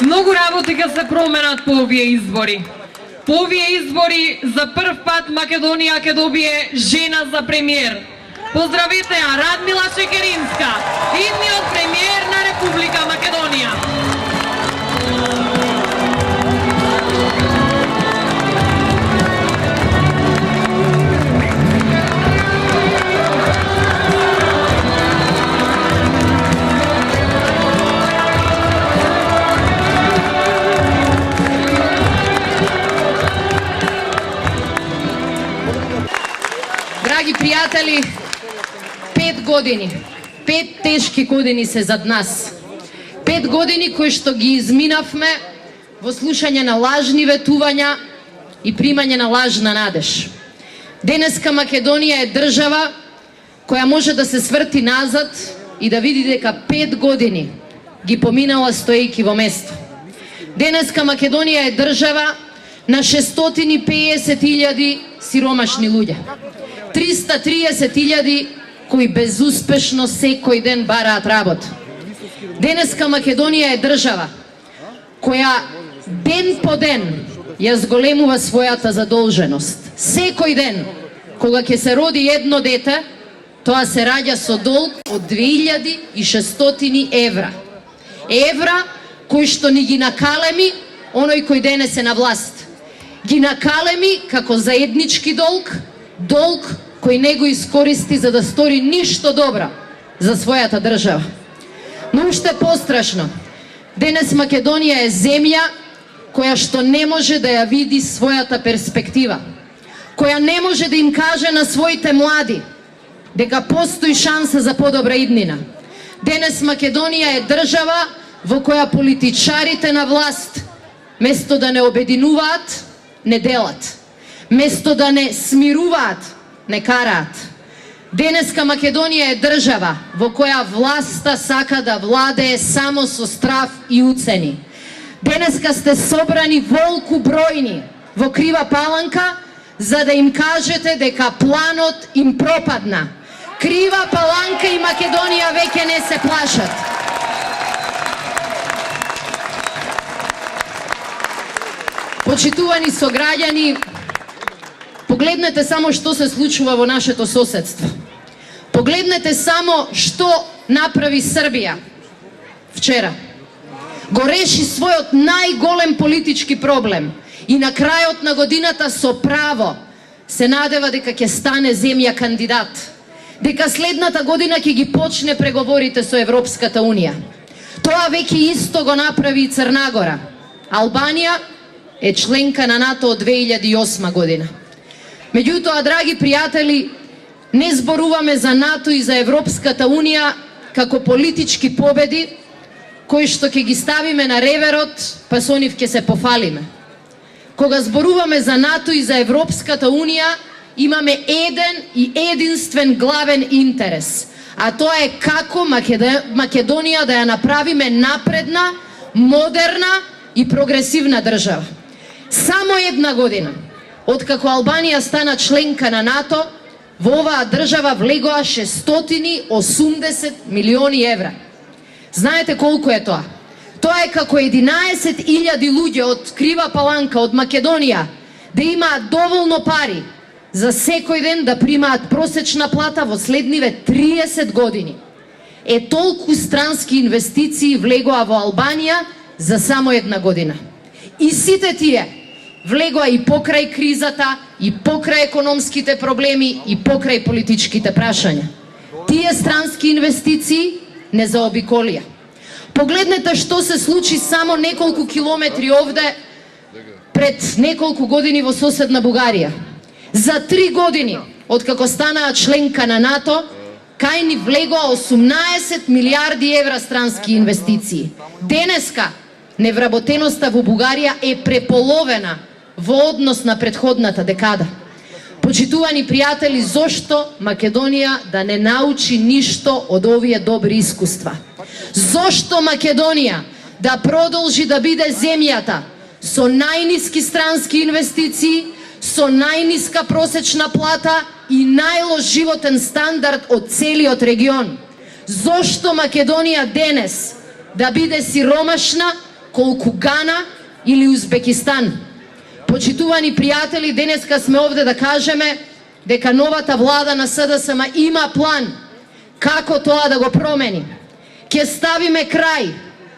Многу работи ќе се променат по овие избори. По овие избори за прв пат Македонија ќе добие жена за премиер. Поздравете ја Радмила Шекеринска, идниот премиер на Република Македонија. Драги пријатели, 5 години, 5 тешки години се зад нас. 5 години кои што ги изминавме во слушање на лажни ветувања и примање на лажна надеж. Денеска Македонија е држава која може да се сврти назад и да види дека 5 години ги поминала стоејќи во место. Денеска Македонија е држава на 650.000 сиромашни луѓе. 330.000 кои безуспешно секој ден бараат работа. Денеска Македонија е држава која ден по ден ја зголемува својата задолженост. Секој ден, кога ќе се роди едно дете, тоа се раѓа со долг од 2600 евра. Евра кои што ни ги накалеми оној кој денес е на власт. Ги накалеми како заеднички долг, долг кој не го искористи за да стори ништо добро за својата држава. Но уште пострашно, денес Македонија е земја која што не може да ја види својата перспектива, која не може да им каже на своите млади дека постои шанса за подобра иднина. Денес Македонија е држава во која политичарите на власт, место да не обединуваат, не делат. Место да не смируваат, не караат. Денеска Македонија е држава во која власта сака да владее само со страф и уцени. Денеска сте собрани волку бројни во Крива Паланка за да им кажете дека планот им пропадна. Крива Паланка и Македонија веќе не се плашат. Почитувани сограѓани, погледнете само што се случува во нашето соседство. Погледнете само што направи Србија вчера. Го реши својот најголем политички проблем и на крајот на годината со право се надева дека ќе стане земја кандидат. Дека следната година ќе ги почне преговорите со Европската Унија. Тоа веќе исто го направи и Црна Гора. Албанија е членка на НАТО од 2008 година. Меѓутоа, драги пријатели, не зборуваме за НАТО и за Европската Унија како политички победи, кои што ќе ги ставиме на реверот, па со нив ќе се пофалиме. Кога зборуваме за НАТО и за Европската Унија, имаме еден и единствен главен интерес, а тоа е како Македонија да ја направиме напредна, модерна и прогресивна држава. Само една година, откако Албанија стана членка на НАТО, во оваа држава влегоа 680 милиони евра. Знаете колку е тоа? Тоа е како 11.000 луѓе од Крива Паланка, од Македонија, да имаат доволно пари за секој ден да примаат просечна плата во следниве 30 години. Е толку странски инвестиции влегоа во Албанија за само една година. И сите тие влегоа и покрај кризата, и покрај економските проблеми, и покрај политичките прашања. Тие странски инвестиции не заобиколија. Погледнете што се случи само неколку километри овде пред неколку години во соседна Бугарија. За 3 години, откако станаа членка на НАТО, кај ни влегоа 18 милиарди евра странски инвестиции. Денеска невработеноста во Бугарија е преполовена во однос на претходната декада. Почитувани пријатели, зошто Македонија да не научи ништо од овие добри искуства? Зошто Македонија да продолжи да биде земјата со најниски странски инвестиции, со најниска просечна плата и најлош животен стандард од целиот регион? Зошто Македонија денес да биде сиромашна, колку Гана или Узбекистан. Почитувани пријатели, денеска сме овде да кажеме дека новата влада на СДСМ има план како тоа да го промени. Ќе ставиме крај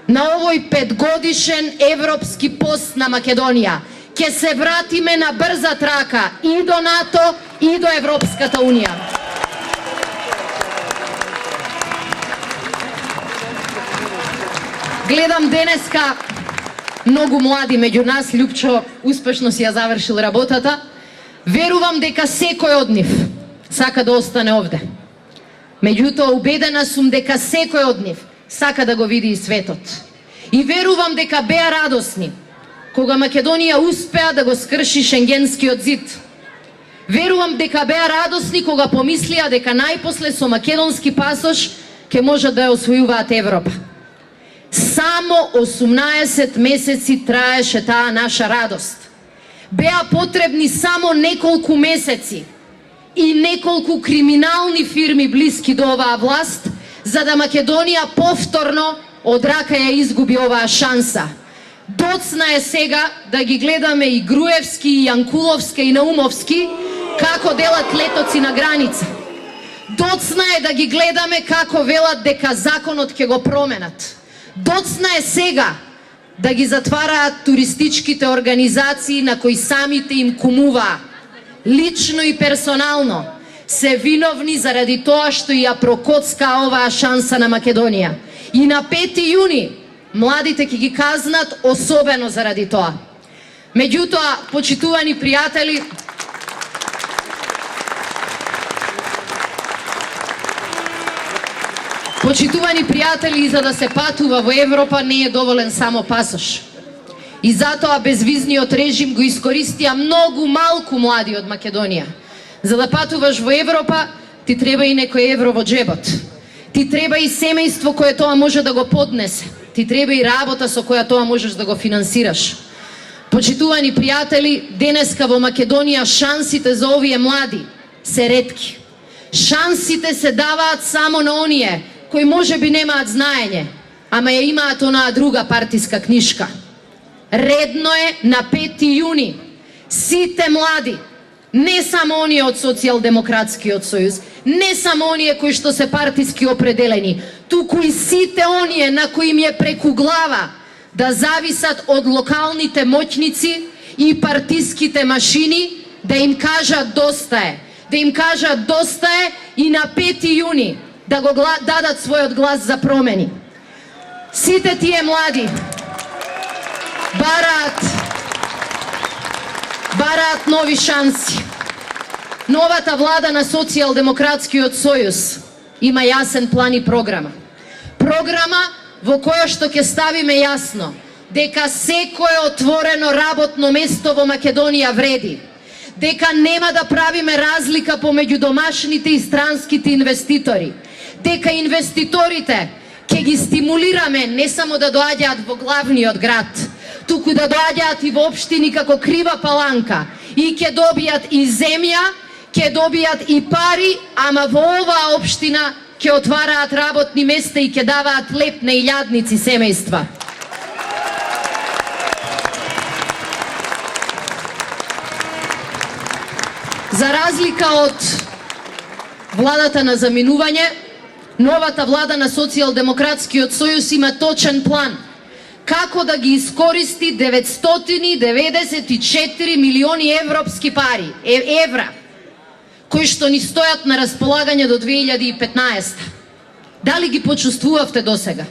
на овој 5-годишен европски пост на Македонија. Ќе се вратиме на брза трака и до НАТО и до Европската Унија. Гледам денеска многу млади меѓу нас, Лјупчо успешно си ја завршил работата. Верувам дека секој од нив сака да остане овде. Меѓутоа, убедена сум дека секој од нив сака да го види и светот. И верувам дека беа радосни кога Македонија успеа да го скрши Шенгенскиот зид. Верувам дека беа радосни кога помислија дека најпосле со македонски пасош ќе можат да ја освојуваат Европа. Само 18 месеци траеше таа наша радост. Беа потребни само неколку месеци и неколку криминални фирми блиски до оваа власт, за да Македонија повторно од рака ја изгуби оваа шанса. Доцна е сега да ги гледаме и Груевски, и Јанкуловска, и Наумовски како делат летоци на граница. Доцна е да ги гледаме како велат дека законот ќе го променат. Доцна е сега да ги затвараат туристичките организации на кои самите им кумуваа, лично и персонално, се виновни заради тоа што ја прокоцка оваа шанса на Македонија. И на 5 јуни младите ќе ги казнат особено заради тоа. Меѓутоа, почитувани пријатели, и за да се патува во Европа не е доволен само пасош. И затоа безвизниот режим го искористија многу малку млади од Македонија. За да патуваш во Европа, ти треба и некој евро во джебот. Ти треба и семејство кое тоа може да го поднесе. Ти треба и работа со која тоа можеш да го финансираш. Почитувани пријатели, денеска во Македонија шансите за овие млади се ретки. Шансите се даваат само на оние кои може би немаат знаење, ама ја имаат онаа друга партиска книшка. Редно е на 5 јуни сите млади, не само оние од Социјалдемократскиот сојуз, не само оние кои што се партиски определени, туку и сите оние на кои им е преку глава да зависат од локалните моќници и партиските машини, да им кажат доста е. Да им кажат доста е и на 5 јуни да го дадат својот глас за промени. Сите тие млади бараат нови шанси. Новата влада на Социјалдемократскиот сојуз има јасен план и програма. Програма во која што ќе ставиме јасно дека секое отворено работно место во Македонија вреди, дека нема да правиме разлика помеѓу домашните и странските инвеститори, дека инвеститорите ќе ги стимулираме не само да доаѓаат во главниот град, туку да доаѓаат и во општини како Крива Паланка и ќе добијат и земја, ќе добијат и пари, ама во оваа општина ќе отвараат работни места и ќе даваат леп на илјадници семејства. За разлика од владата на заминување, новата влада на Социјалдемократскиот сојуз има точен план како да ги искористи 994 милиони европски пари, евра, кои што ни стојат на располагање до 2015. Дали ги почувствувавте досега?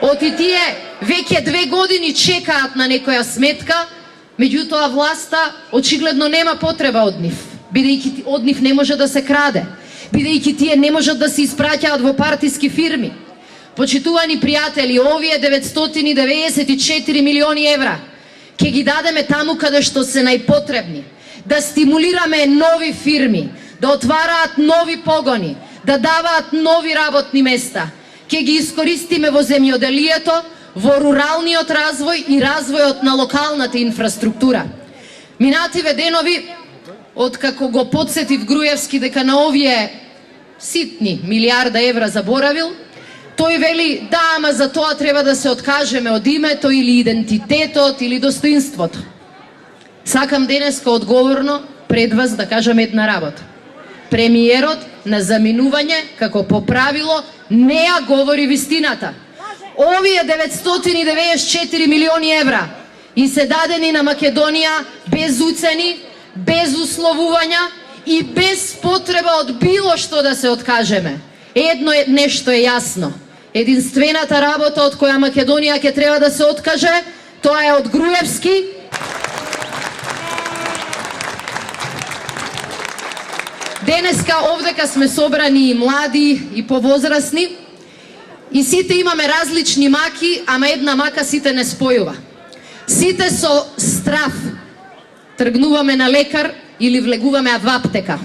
Оти тие веќе 2 години чекаат на некоја сметка, меѓутоа власта очигледно нема потреба од нив, бидејќи од нив не може да се краде, бидејќи тие не можат да се испраќаат во партиски фирми. Почитувани пријатели, овие 994 милиони евра ќе ги дадеме таму каде што се најпотребни, да стимулираме нови фирми, да отвараат нови погони, да даваат нови работни места. Ќе ги искористиме во земјоделието, во руралниот развој и развојот на локалната инфраструктура. Минативе денови, откако го подсетив Груевски дека на овие ситни милиарда евра заборавил, Тој вели, да, ама за тоа треба да се откажеме од името или идентитетот или достоинството. Сакам денеска одговорно пред вас да кажам една работа. Премиерот на заминување, како по правило, не ја говори вистината. Овие 994 милиони евра и се дадени на Македонија без уцени, без условувања и без потреба од било што да се откажеме. Едно нешто е јасно. Единствената работа од која Македонија ќе треба да се откаже, тоа е од Груевски. Денеска овдека сме собрани и млади и повозрасни и сите имаме различни маки, ама една мака сите не спојува. Сите со страв тргнуваме на лекар или влегуваме во аптека.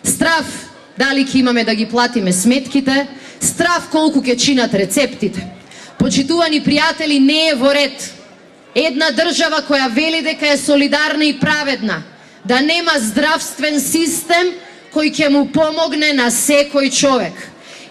Страв дали ќе имаме да ги платиме сметките, страв колку ќе чинат рецептите. Почитувани пријатели, не е во ред една држава која вели дека е солидарна и праведна, да нема здравствен систем кој ќе му помогне на секој човек.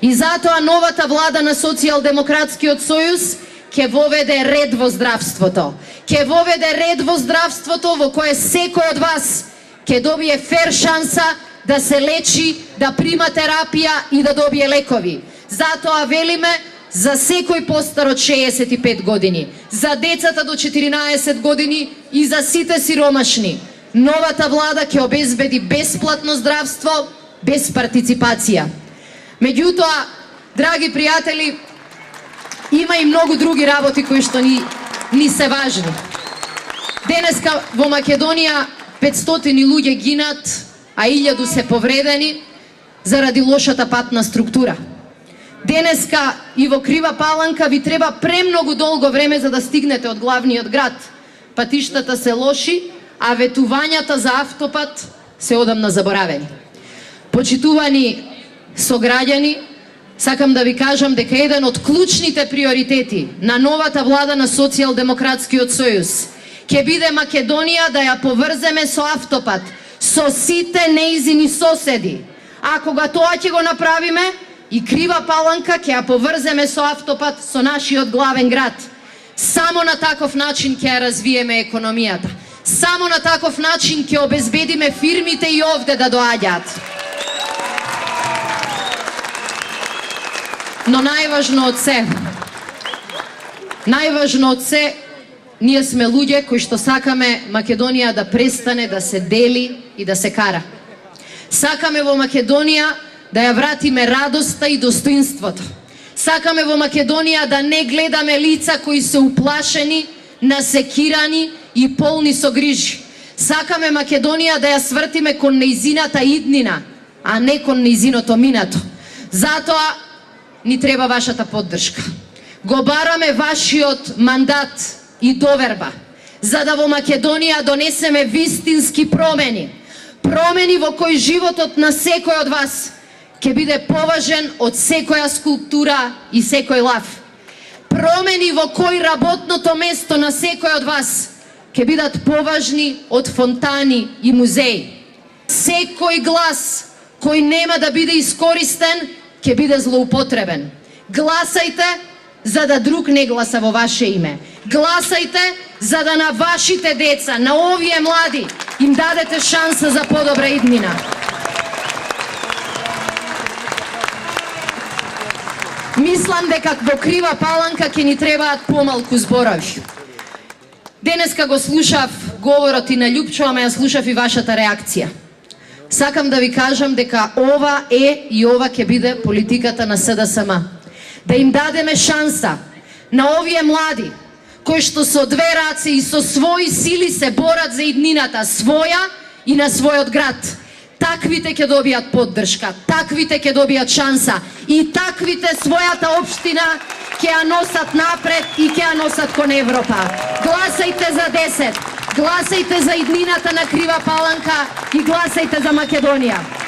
И затоа новата влада на Социјалдемократскиот сојуз ќе воведе ред во здравството. Ќе воведе ред во здравството во кое секој од вас ќе добие фер шанса да се лечи, да прима терапија и да добие лекови. Затоа велиме за секој постар од 65 години, за децата до 14 години и за сите сиромашни. Новата влада ќе обезбеди бесплатно здравство, без партиципација. Меѓутоа, драги пријатели, има и многу други работи кои што ни се важни. Денеска во Македонија 500 луѓе гинат, а 1000 се повредени заради лошата патна структура. Денеска и во Крива Паланка ви треба премногу долго време за да стигнете од главниот град. Патиштата се лоши, а ветувањата за автопат се одамна заборавени. Почитувани сограѓани, сакам да ви кажам дека еден од клучните приоритети на новата влада на Социјалдемократскиот сојуз ќе биде Македонија да ја поврземе со автопат, со сите неизини соседи. А кога тоа ќе го направиме, и Крива Паланка ќе ја поврземе со автопат со нашиот главен град. Само на таков начин ќе ја развиеме економијата. Само на таков начин ќе обезбедиме фирмите и овде да доаѓаат. Но најважно од се, ние сме луѓе кои што сакаме Македонија да престане да се дели и да се кара. Сакаме во Македонија да ја вратиме радоста и достоинството. Сакаме во Македонија да не гледаме лица кои се уплашени, насекирани и полни со грижи. Сакаме Македонија да ја свртиме кон нејзината иднина, а не кон нејзиното минато. Затоа ни треба вашата поддршка. Го бараме вашиот мандат и доверба, за да во Македонија донесеме вистински промени. Промени во кои животот на секој од вас ќе биде поважен од секоја скулптура и секој лав. Промени во кои работното место на секој од вас ќе бидат поважни од фонтани и музеи. Секој глас кој нема да биде искористен ќе биде злоупотребен. Гласајте за да друг не гласа во ваше име. Гласајте за да на вашите деца, на овие млади, им дадете шанса за подобра иднина. Мислам дека во Крива Паланка ќе ни требаат помалку зборови. Денеска го слушав говорот и на Љупчо, ама ја слушав и вашата реакција. Сакам да ви кажам дека ова е и ова ќе биде политиката на СДСМ. Да им дадеме шанса на овие млади кои што со две раце и со своји сили се борат за иднината своја и на својот град. Таквите ќе добијат поддршка, таквите ќе добијат шанса и таквите својата општина ќе ја носат напред и ќе ја носат кон Европа. Гласајте за 10, гласајте за иднината на Крива Паланка и гласајте за Македонија.